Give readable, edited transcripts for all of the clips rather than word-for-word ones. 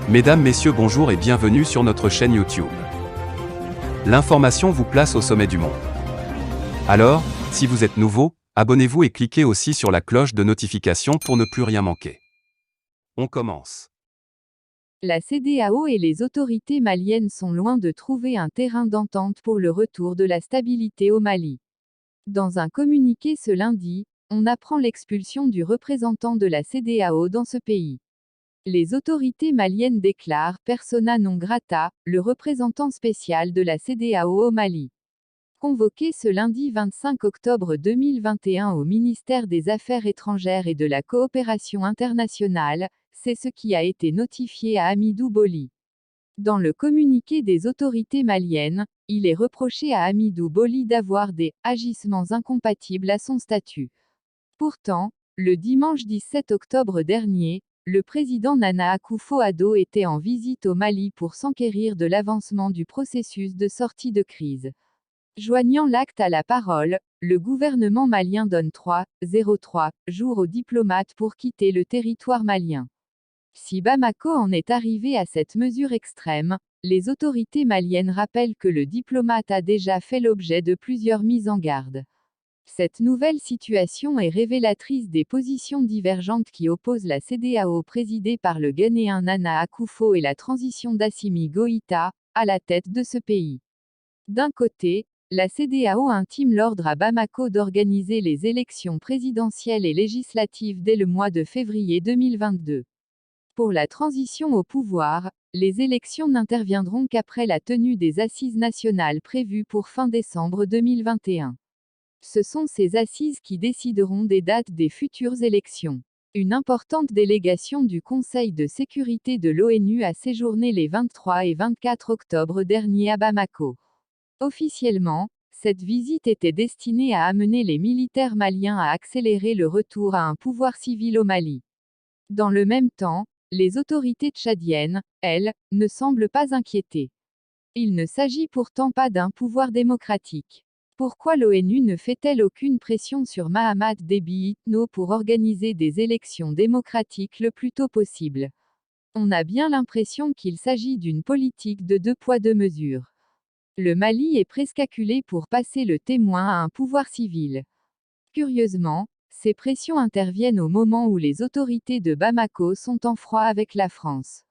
Mesdames, Messieurs, bonjour et bienvenue sur notre chaîne YouTube. L'information vous place au sommet du monde. Alors, si vous êtes nouveau, abonnez-vous et cliquez aussi sur la cloche de notification pour ne plus rien manquer. On commence. La CEDEAO et les autorités maliennes sont loin de trouver un terrain d'entente pour le retour de la stabilité au Mali. Dans un communiqué ce lundi, on apprend l'expulsion du représentant de la CEDEAO dans ce pays. Les autorités maliennes déclarent persona non grata, le représentant spécial de la CEDEAO au Mali. Convoqué ce lundi 25 octobre 2021 au ministère des Affaires étrangères et de la coopération internationale, c'est ce qui a été notifié à Hamidou Boli. Dans le communiqué des autorités maliennes, il est reproché à Hamidou Boli d'avoir des agissements incompatibles à son statut. Pourtant, le dimanche 17 octobre dernier, le président Nana Akufo-Addo était en visite au Mali pour s'enquérir de l'avancement du processus de sortie de crise. Joignant l'acte à la parole, le gouvernement malien donne 3,03 jours aux diplomates pour quitter le territoire malien. Si Bamako en est arrivé à cette mesure extrême, les autorités maliennes rappellent que le diplomate a déjà fait l'objet de plusieurs mises en garde. Cette nouvelle situation est révélatrice des positions divergentes qui opposent la CEDEAO présidée par le Ghanéen Nana Akufo et la transition d'Assimi Goïta, à la tête de ce pays. D'un côté, la CEDEAO intime l'ordre à Bamako d'organiser les élections présidentielles et législatives dès le mois de février 2022. Pour la transition au pouvoir, les élections n'interviendront qu'après la tenue des assises nationales prévues pour fin décembre 2021. Ce sont ces assises qui décideront des dates des futures élections. Une importante délégation du Conseil de sécurité de l'ONU a séjourné les 23 et 24 octobre dernier à Bamako. Officiellement, cette visite était destinée à amener les militaires maliens à accélérer le retour à un pouvoir civil au Mali. Dans le même temps, les autorités tchadiennes, elles, ne semblent pas inquiétées. Il ne s'agit pourtant pas d'un pouvoir démocratique. Pourquoi l'ONU ne fait-elle aucune pression sur Mahamat Déby Itno pour organiser des élections démocratiques le plus tôt possible? On a bien l'impression qu'il s'agit d'une politique de deux poids deux mesures. Le Mali est presque acculé pour passer le témoin à un pouvoir civil. Curieusement, ces pressions interviennent au moment où les autorités de Bamako sont en froid avec la France.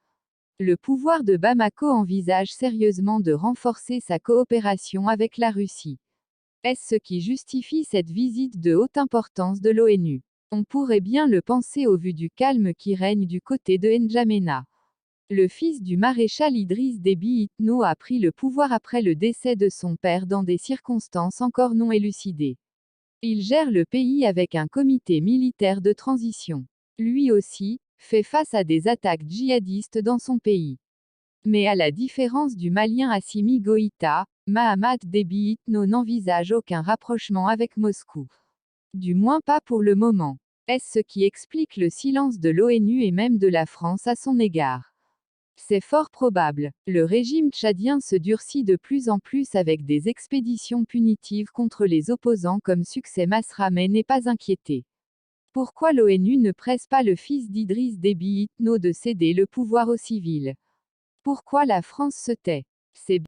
Le pouvoir de Bamako envisage sérieusement de renforcer sa coopération avec la Russie. Est-ce ce qui justifie cette visite de haute importance de l'ONU? On pourrait bien le penser au vu du calme qui règne du côté de N'Djamena. Le fils du maréchal Idriss Déby Itno a pris le pouvoir après le décès de son père dans des circonstances encore non élucidées. Il gère le pays avec un comité militaire de transition. Lui aussi, fait face à des attaques djihadistes dans son pays. Mais à la différence du Malien Assimi Goïta, Mahamat Déby Itno n'envisage aucun rapprochement avec Moscou. Du moins pas pour le moment. Est-ce ce qui explique le silence de l'ONU et même de la France à son égard? C'est fort probable. Le régime tchadien se durcit de plus en plus avec des expéditions punitives contre les opposants comme Succès Masra mais n'est pas inquiété. Pourquoi l'ONU ne presse pas le fils d'Idriss Déby Itno de céder le pouvoir aux civils? Pourquoi la France se tait? C'est